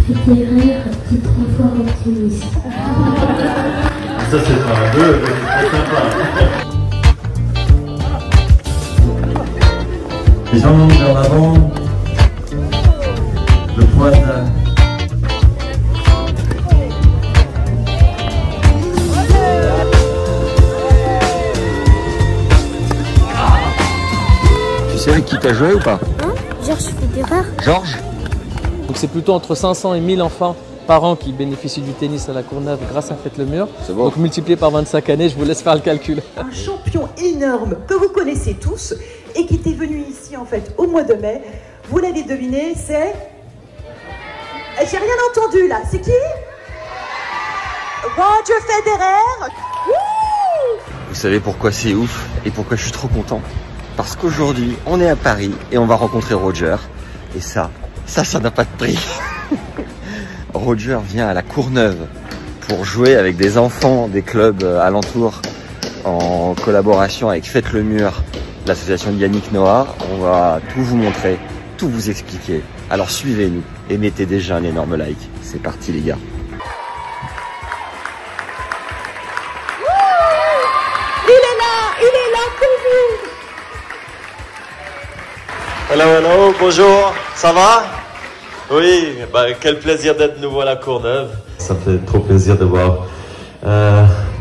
Fédéraire, petit 3 fois optimiste. Ça c'est pas un 2, mais c'est très sympa. Les jambes vers l'avant, le poids de... Tu sais avec qui t'as joué ou pas? Hein? Georges Fédéraire. Georges? Donc c'est plutôt entre 500 et 1000 enfants par an qui bénéficient du tennis à la Courneuve grâce à Faites le Mur. C'est bon. Donc multiplié par 25 années, je vous laisse faire le calcul. Un champion énorme que vous connaissez tous et qui était venu ici en fait au mois de mai. Vous l'avez deviné, c'est... J'ai rien entendu là, c'est qui? Roger Federer. Vous savez pourquoi c'est ouf et pourquoi je suis trop content? Parce qu'aujourd'hui, on est à Paris et on va rencontrer Roger. Et ça n'a pas de prix. Roger vient à la Courneuve pour jouer avec des enfants des clubs alentours en collaboration avec Faites le Mur, l'association de Yannick Noah. On va tout vous montrer, tout vous expliquer. Alors suivez-nous et mettez déjà un énorme like. C'est parti les gars. Il est là pour vous. Hello, hello, bonjour, ça va? Oui, bah, quel plaisir d'être de nouveau à la Courneuve. Ça fait trop plaisir de voir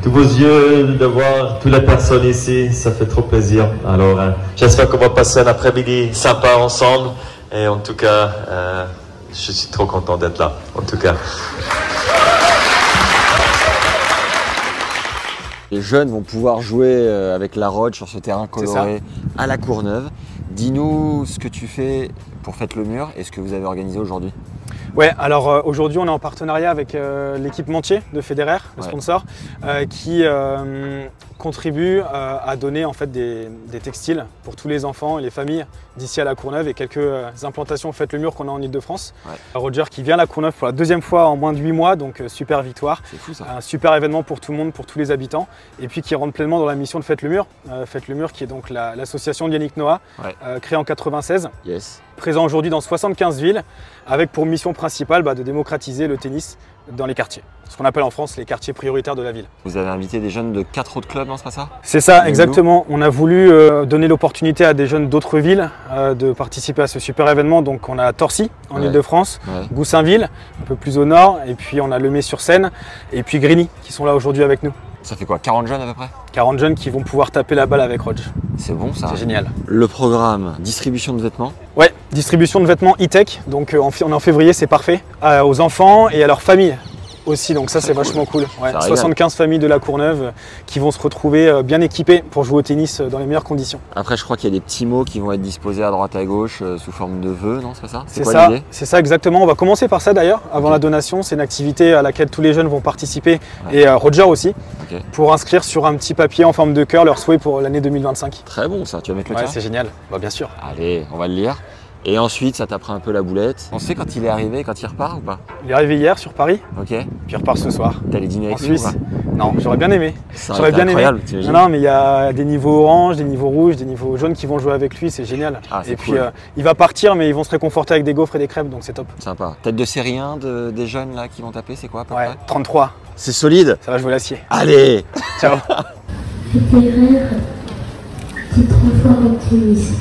tous vos yeux, de voir toutes les personnes ici, ça fait trop plaisir. Alors, j'espère qu'on va passer un après-midi sympa ensemble. Et en tout cas, je suis trop content d'être là, en tout cas. Les jeunes vont pouvoir jouer avec la Roge sur ce terrain coloré à la Courneuve. Dis-nous ce que tu fais pour Faites le Mur et ce que vous avez organisé aujourd'hui. Ouais, alors aujourd'hui on est en partenariat avec l'équipementier de Federer, le sponsor, qui contribue à donner en fait des textiles pour tous les enfants et les familles d'ici à la Courneuve et quelques implantations Faites le Mur qu'on a en Ile-de-France. Roger qui vient à la Courneuve pour la deuxième fois en moins de 8 mois, donc super victoire. C'est fou ça. Un super événement pour tout le monde, pour tous les habitants, et puis qui rentre pleinement dans la mission de Faites le Mur. Faites le Mur qui est donc l'association de Yannick Noah, créée en 96. Yes. Présent aujourd'hui dans 75 villes, avec pour mission principale de démocratiser le tennis dans les quartiers. Ce qu'on appelle en France les quartiers prioritaires de la ville. Vous avez invité des jeunes de 4 autres clubs, non, c'est pas ça? C'est ça, exactement. On a voulu donner l'opportunité à des jeunes d'autres villes de participer à ce super événement. Donc on a Torcy, en Ile-de-France, Goussainville, un peu plus au nord, et puis on a Lemay-sur-Seine, et puis Grigny, qui sont là aujourd'hui avec nous. Ça fait quoi, 40 jeunes à peu près? 40 jeunes qui vont pouvoir taper la balle avec Roger. C'est bon ça. C'est génial. Le programme, distribution de vêtements? Ouais, distribution de vêtements e-tech. Donc on est en février, c'est parfait. Aux enfants et à leurs familles aussi, donc ça c'est vachement cool. Ouais, 75 familles de la Courneuve qui vont se retrouver bien équipées pour jouer au tennis dans les meilleures conditions. Après je crois qu'il y a des petits mots qui vont être disposés à droite à gauche sous forme de vœux, non, c'est pas ça? C'est ça, c'est ça exactement. On va commencer par ça d'ailleurs, avant la donation. C'est une activité à laquelle tous les jeunes vont participer et Roger aussi, pour inscrire sur un petit papier en forme de cœur leur souhait pour l'année 2025. Très bon ça, tu vas mettre le tien? C'est génial, bien sûr. Allez, on va le lire. Et ensuite, ça t'apprend un peu la boulette. On sait quand il est arrivé, quand il repart ou pas? Il est arrivé hier sur Paris. Ok. Puis il repart ce soir. T'as les dîners avec lui ou pas? Non, j'aurais bien aimé. J'aurais bien aimé. Non, mais il y a des niveaux orange, des niveaux rouges, des niveaux jaunes qui vont jouer avec lui, c'est génial. Et puis il va partir, mais ils vont se réconforter avec des gaufres et des crêpes, donc c'est top. Sympa. Tête de série 1 des jeunes là qui vont taper, c'est quoi à peu près? 33. C'est solide. Ça va jouer l'acier. Allez. Ciao. Fédéraire, petit 3 fois optimiste.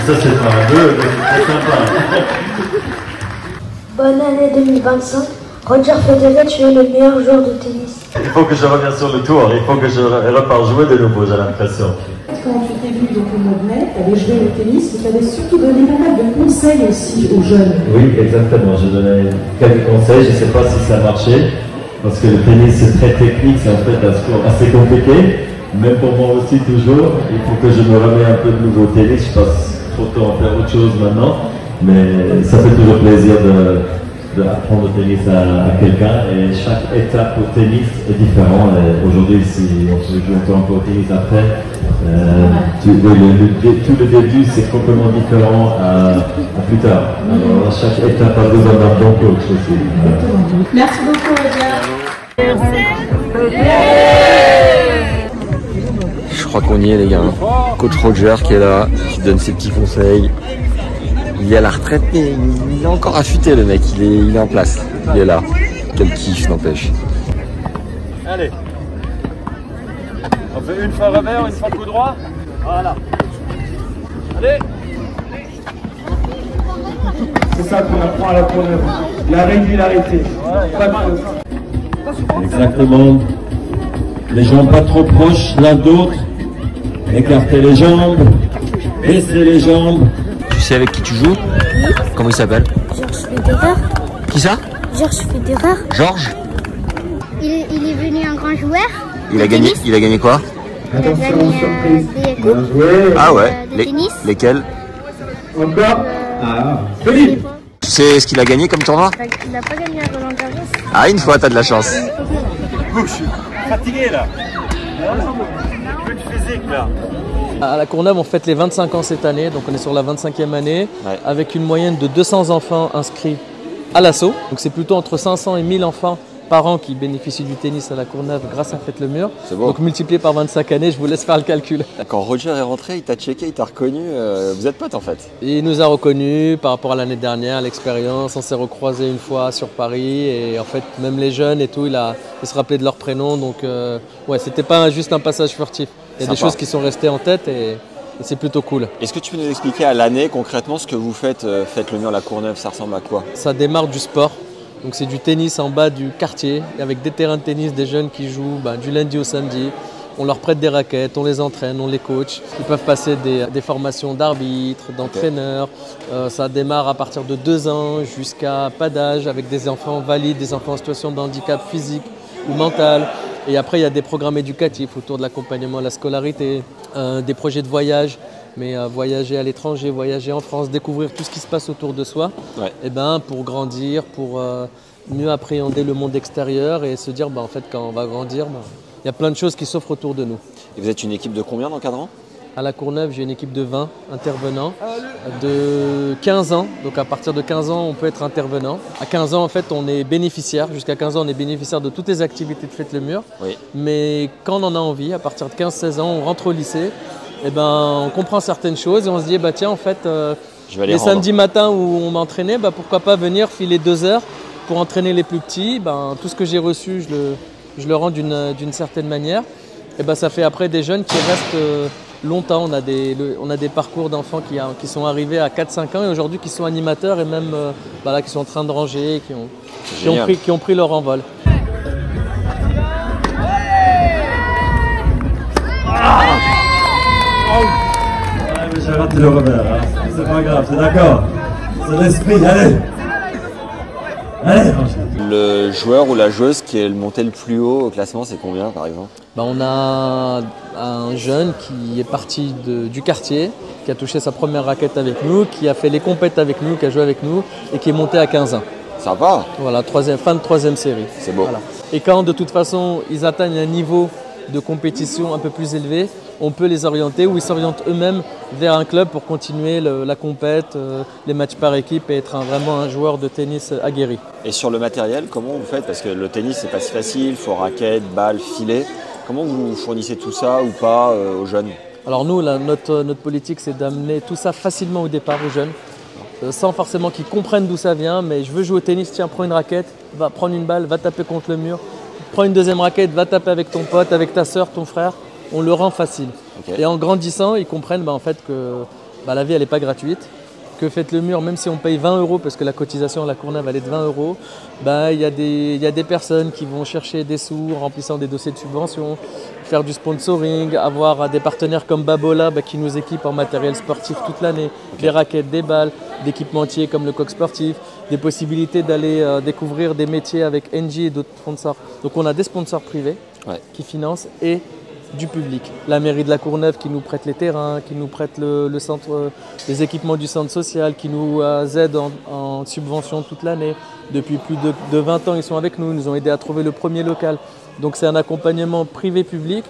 Ça c'est pas un 2, mais c'est très sympa. Bonne année 2025. Roger Federer, tu es le meilleur joueur de tennis. Il faut que je revienne sur le tour, il faut que je repars jouer de nouveau, j'ai l'impression. Quand tu t'es venu donc au mois de mai, tu avais joué au tennis, mais tu avais surtout donné pas mal de conseils aussi aux jeunes. Oui, exactement, je donnais quelques conseils, je ne sais pas si ça a marché, parce que le tennis c'est très technique, c'est en fait un sport assez compliqué, même pour moi aussi toujours, il faut que je me remette un peu de nouveau au tennis, je passe trop de temps à faire autre chose maintenant, mais ça fait toujours plaisir d'apprendre le tennis à quelqu'un et chaque étape au tennis est différente. Aujourd'hui, si on se joue encore un peu au tennis après, tout le début c'est complètement différent à plus tard. Alors chaque étape a besoin d'un bon coach aussi. Merci beaucoup, Roger. Je crois qu'on y est les gars. Coach Roger qui est là, qui donne ses petits conseils. Il est à la retraite, mais il est encore affûté le mec, il est en place. Il est là. Quel kiff, n'empêche. Allez. On fait une fois revers, une fois coup droit. Voilà. Allez. C'est ça qu'on apprend à la Courneuve, la régularité. Pas de faute. Exactement. Les jambes pas trop proches l'un d'autre. Écartez les jambes. Baissez les jambes. Tu sais avec qui tu joues? Oui. Comment il s'appelle? Georges Federer. Qui ça? Georges Federer. Georges? Il est devenu un grand joueur. Il a gagné quoi? Il a gagné des coupes Ah ouais. de tennis. Lesquels? Encore. Ah, Philippe. Tu sais ce qu'il a gagné comme tournoi? Il n'a pas gagné à Roland Garros. Ah, une fois, t'as de la chance. Je suis fatigué là. Plus de physique là. À la Courneuve, on fête les 25 ans cette année, donc on est sur la 25e année, Ouais. avec une moyenne de 200 enfants inscrits à l'assaut. Donc c'est plutôt entre 500 et 1000 enfants par an qui bénéficient du tennis à la Courneuve grâce à Fête le Mur. C'est beau. Donc multiplié par 25 années, je vous laisse faire le calcul. Quand Roger est rentré, il t'a checké, il t'a reconnu. Vous êtes potes en fait. Et il nous a reconnus par rapport à l'année dernière, l'expérience. On s'est recroisés une fois sur Paris et en fait, même les jeunes et tout, il se rappelait de leur prénom. Donc ouais, c'était pas juste un passage furtif. Il y a Sympa. des choses qui sont restées en tête et c'est plutôt cool. Est-ce que tu peux nous expliquer à l'année concrètement ce que vous faites, Fête le Mur la Courneuve, ça ressemble à quoi? Ça démarre du sport. Donc c'est du tennis en bas du quartier, avec des terrains de tennis, des jeunes qui jouent du lundi au samedi. On leur prête des raquettes, on les entraîne, on les coach. Ils peuvent passer des formations d'arbitre, d'entraîneur. Ça démarre à partir de 2 ans jusqu'à pas d'âge, avec des enfants valides, des enfants en situation de handicap physique ou mental. Et après, il y a des programmes éducatifs autour de l'accompagnement à la scolarité, des projets de voyage. Mais voyager à l'étranger, voyager en France, découvrir tout ce qui se passe autour de soi, Ouais. et pour grandir, pour mieux appréhender le monde extérieur et se dire en fait quand on va grandir, il y a plein de choses qui s'offrent autour de nous. Et vous êtes une équipe de combien d'encadrants? À la Courneuve, j'ai une équipe de 20 intervenants, de 15 ans. Donc à partir de 15 ans, on peut être intervenant. À 15 ans, en fait, on est bénéficiaire. Jusqu'à 15 ans, on est bénéficiaire de toutes les activités de Fête le Mur. Oui. Mais quand on en a envie, à partir de 15-16 ans, on rentre au lycée. On comprend certaines choses et on se dit, tiens, en fait, Je vais les samedis matins où on m'entraînait, pourquoi pas venir filer 2 heures pour entraîner les plus petits. Tout ce que j'ai reçu, je le rends d'une certaine manière. Et ça fait après des jeunes qui restent longtemps. On a des parcours d'enfants qui sont arrivés à 4-5 ans et aujourd'hui qui sont animateurs et même qui sont en train de ranger, qui ont pris leur envol. Ouais, mais j'ai raté le revers, hein. C'est pas grave, c'est d'accord. C'est l'esprit, allez. Allez. Le joueur ou la joueuse qui est monté le plus haut au classement, c'est combien par exemple? On a un jeune qui est parti du quartier, qui a touché sa première raquette avec nous, qui a fait les compètes avec nous, qui a joué avec nous et qui est monté à 15 ans. Sympa. Voilà, fin de 3e série. C'est beau. Voilà. Et quand de toute façon ils atteignent un niveau de compétition un peu plus élevé, on peut les orienter ou ils s'orientent eux-mêmes vers un club pour continuer la compète, les matchs par équipe et être vraiment un joueur de tennis aguerri. Et sur le matériel, comment vous faites? Parce que le tennis, c'est pas si facile, il faut raquette, balle, filet. Comment vous fournissez tout ça ou pas aux jeunes? Alors nous, notre politique, c'est d'amener tout ça facilement au départ aux jeunes, sans forcément qu'ils comprennent d'où ça vient, mais je veux jouer au tennis, tiens, prends une raquette, va prendre une balle, va taper contre le mur, prends une deuxième raquette, va taper avec ton pote, avec ta soeur, ton frère. On le rend facile. Okay. Et en grandissant, ils comprennent en fait que la vie, elle n'est pas gratuite. Que Fête le Mur, même si on paye 20 € parce que la cotisation à la Courneuve, elle est de 20 €, il y a des personnes qui vont chercher des sous en remplissant des dossiers de subvention, faire du sponsoring, avoir des partenaires comme Babola qui nous équipent en matériel sportif toute l'année, des raquettes, des balles, d'équipementiers comme le coq sportif, des possibilités d'aller découvrir des métiers avec Engie et d'autres sponsors. Donc on a des sponsors privés qui financent et du public. La mairie de la Courneuve qui nous prête les terrains, qui nous prête le centre, les équipements du centre social, qui nous aide en subvention toute l'année. Depuis plus de 20 ans, ils sont avec nous, ils nous ont aidés à trouver le premier local. Donc c'est un accompagnement privé-public,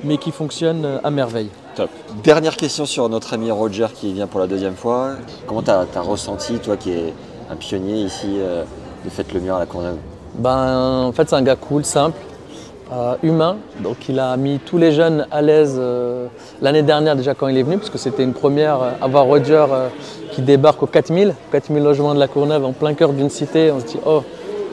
mais qui fonctionne à merveille. Top. Dernière question sur notre ami Roger qui vient pour la 2e fois. Comment tu as ressenti, toi qui es un pionnier ici de Fête le Mur à la Courneuve? En fait, c'est un gars cool, simple. humain. Donc il a mis tous les jeunes à l'aise l'année dernière déjà quand il est venu, parce que c'était une première à voir Roger qui débarque aux 4000 logements de la Courneuve en plein cœur d'une cité. On se dit oh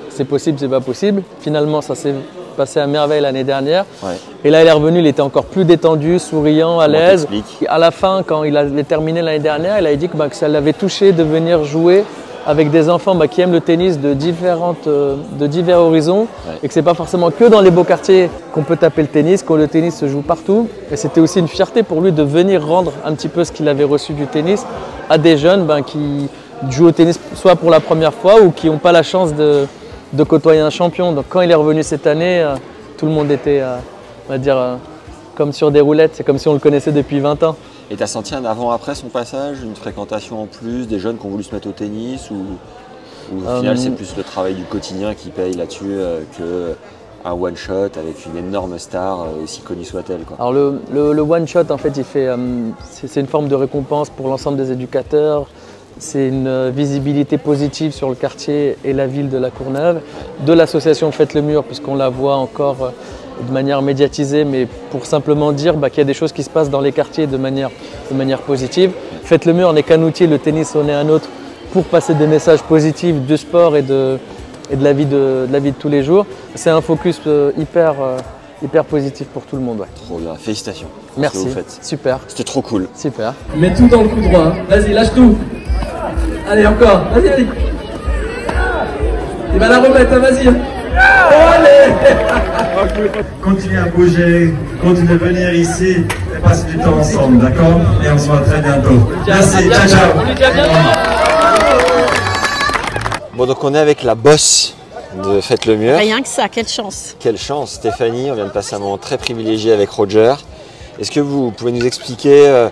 c'est possible, c'est pas possible. Finalement ça s'est passé à merveille l'année dernière. Ouais. Et là il est revenu, il était encore plus détendu, souriant, à l'aise. À la fin, quand il avait terminé l'année dernière, il a dit que ça l'avait touché de venir jouer avec des enfants qui aiment le tennis de divers horizons, ouais. Et que c'est pas forcément que dans les beaux quartiers qu'on peut taper le tennis, que le tennis se joue partout. Et c'était aussi une fierté pour lui de venir rendre un petit peu ce qu'il avait reçu du tennis à des jeunes qui jouent au tennis soit pour la première fois ou qui n'ont pas la chance de côtoyer un champion. Donc quand il est revenu cette année, tout le monde était, on va dire, comme sur des roulettes. C'est comme si on le connaissait depuis 20 ans. Et tu as senti un avant-après son passage, une fréquentation en plus, des jeunes qui ont voulu se mettre au tennis ou au final c'est plus le travail du quotidien qui paye là-dessus qu'un one-shot avec une énorme star aussi connue soit-elle, quoi. Alors le one-shot en fait, c'est une forme de récompense pour l'ensemble des éducateurs. C'est une visibilité positive sur le quartier et la ville de la Courneuve, de l'association Faites le Mur, puisqu'on la voit encore de manière médiatisée, mais pour simplement dire qu'il y a des choses qui se passent dans les quartiers de manière positive. Faites le Mur n'est qu'un outil, le tennis en est un autre, pour passer des messages positifs du sport et de la vie de tous les jours. C'est un focus hyper positif pour tout le monde. Ouais. Trop bien, félicitations. Merci, ce que vous faites. Super. C'était trop cool. Super. Mets tout dans le coup droit, vas-y, lâche tout. Allez, encore, vas-y. Il va la remettre, vas-y. Oh, allez. Continuez à bouger, continuez à venir ici et passer du temps ensemble, d'accord? Et on se voit très bientôt. Merci, ciao, ciao. Bon, donc on est avec la boss de Faites le Mur. Rien que ça, quelle chance. Quelle chance, Stéphanie, on vient de passer un moment très privilégié avec Roger. Est-ce que vous pouvez nous expliquer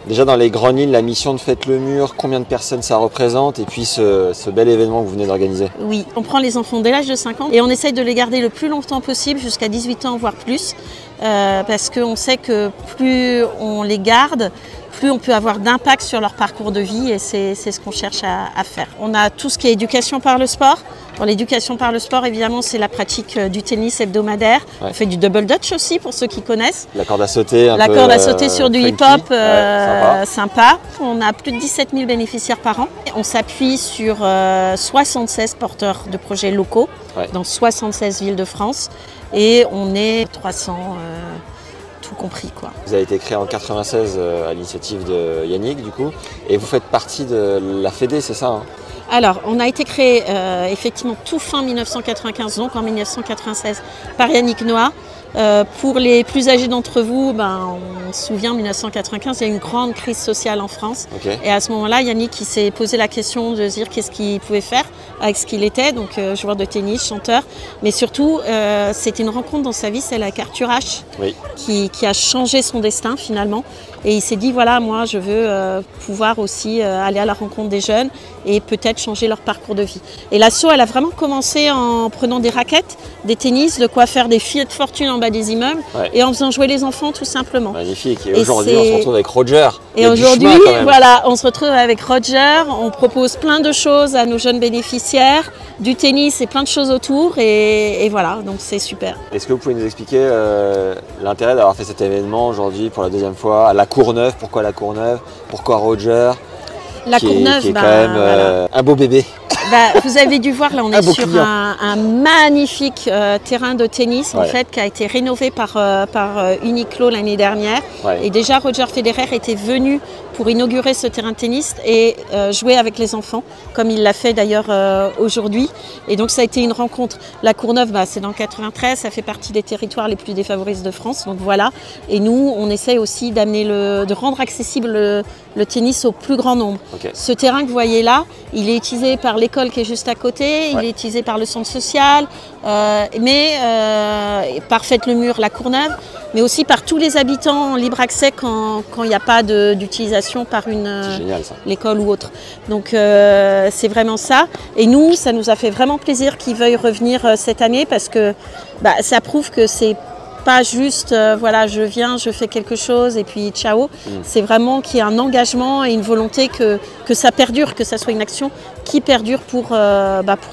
déjà dans les grandes lignes la mission de Faites le Mur, combien de personnes ça représente et puis ce bel événement que vous venez d'organiser? Oui, on prend les enfants dès l'âge de 5 ans et on essaye de les garder le plus longtemps possible, jusqu'à 18 ans voire plus, parce qu'on sait que plus on les garde, plus on peut avoir d'impact sur leur parcours de vie et c'est ce qu'on cherche à faire. On a tout ce qui est éducation par le sport. Pour l'éducation par le sport, évidemment, c'est la pratique du tennis hebdomadaire. Ouais. On fait du double dutch aussi, pour ceux qui connaissent. La corde à sauter, la corde à sauter sur du hip-hop, sympa. On a plus de 17 000 bénéficiaires par an. On s'appuie sur 76 porteurs de projets locaux dans 76 villes de France. Et on est 300... tout compris, quoi. Vous avez été créé en 96 à l'initiative de Yannick, du coup, et vous faites partie de la Fédé, c'est ça, hein? Alors, on a été créé effectivement tout fin 1995, donc en 1996, par Yannick Noah. Pour les plus âgés d'entre vous, on se souvient, en 1995, il y a eu une grande crise sociale en France. Okay. Et à ce moment-là, Yannick il s'est posé la question de se dire qu'est-ce qu'il pouvait faire avec ce qu'il était, donc joueur de tennis, chanteur. Mais surtout, c'était une rencontre dans sa vie, celle avec Arthur H, qui a changé son destin finalement. Et il s'est dit, voilà, moi je veux pouvoir aussi aller à la rencontre des jeunes et peut-être changer leur parcours de vie. Et l'asso, elle a vraiment commencé en prenant des raquettes, des tennis, de quoi faire des filets de fortune en bas des immeubles et en faisant jouer les enfants tout simplement. Magnifique. Et aujourd'hui, on se retrouve avec Roger. Et aujourd'hui, voilà, on se retrouve avec Roger. On propose plein de choses à nos jeunes bénéficiaires, du tennis et plein de choses autour. Et voilà, donc c'est super. Est-ce que vous pouvez nous expliquer l'intérêt d'avoir fait cet événement aujourd'hui pour la deuxième fois à la Courneuve? Pourquoi la Courneuve? Pourquoi Roger? La Courneuve, qui est quand même un beau bébé. Vous avez dû voir, là on est sur un magnifique terrain de tennis en fait, qui a été rénové par Uniqlo l'année dernière. Et déjà Roger Federer était venu pour inaugurer ce terrain de tennis et jouer avec les enfants, comme il l'a fait d'ailleurs aujourd'hui. Et donc ça a été une rencontre. La Courneuve, c'est dans le 93, ça fait partie des territoires les plus défavorisés de France. Donc voilà. Et nous, on essaye aussi de rendre accessible le tennis au plus grand nombre. Ce terrain que vous voyez là, il est utilisé par l'école qui est juste à côté, il est utilisé par le centre social, par Faites le Mur, la Courneuve, mais aussi par tous les habitants en libre accès quand il n'y a pas d'utilisation par l'école ou autre. Donc c'est vraiment ça. Et nous, ça nous a fait vraiment plaisir qu'ils veuillent revenir cette année parce que ça prouve que c'est pas juste, voilà, je viens, je fais quelque chose et puis ciao. C'est vraiment qu'il y ait un engagement et une volonté que ça perdure, que ça soit une action qui perdure pour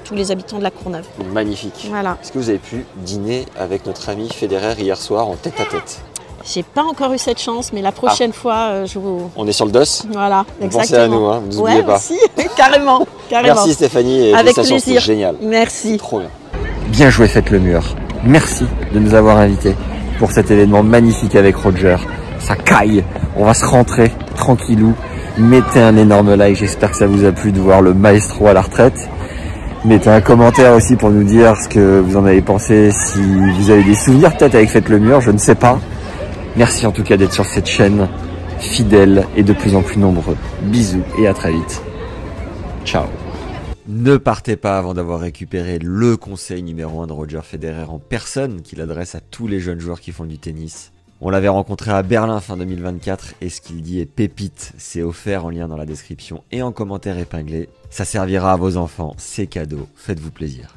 tous les habitants de la Courneuve. Magnifique. Voilà. Est-ce que vous avez pu dîner avec notre ami Federer hier soir en tête-à-tête? J'ai pas encore eu cette chance, mais la prochaine fois, je vous... On est sur le dos. Voilà, vous exactement. Pensez à nous, hein, vous n'oubliez pas. Aussi, carrément, carrément. Merci Stéphanie, et avec plaisir. C'était génial. Merci. Trop bien. Bien joué, Faites le mur. Merci de nous avoir invités pour cet événement magnifique avec Roger. Ça caille, on va se rentrer tranquillou. Mettez un énorme like, j'espère que ça vous a plu de voir le maestro à la retraite. Mettez un commentaire aussi pour nous dire ce que vous en avez pensé, si vous avez des souvenirs peut-être avec Faites le mur, je ne sais pas. Merci en tout cas d'être sur cette chaîne, fidèle et de plus en plus nombreux. Bisous et à très vite. Ciao. Ne partez pas avant d'avoir récupéré le conseil numéro 1 de Roger Federer en personne qu'il adresse à tous les jeunes joueurs qui font du tennis. On l'avait rencontré à Berlin fin 2024 et ce qu'il dit est pépite. C'est offert en lien dans la description et en commentaire épinglé. Ça servira à vos enfants, c'est cadeau, faites-vous plaisir.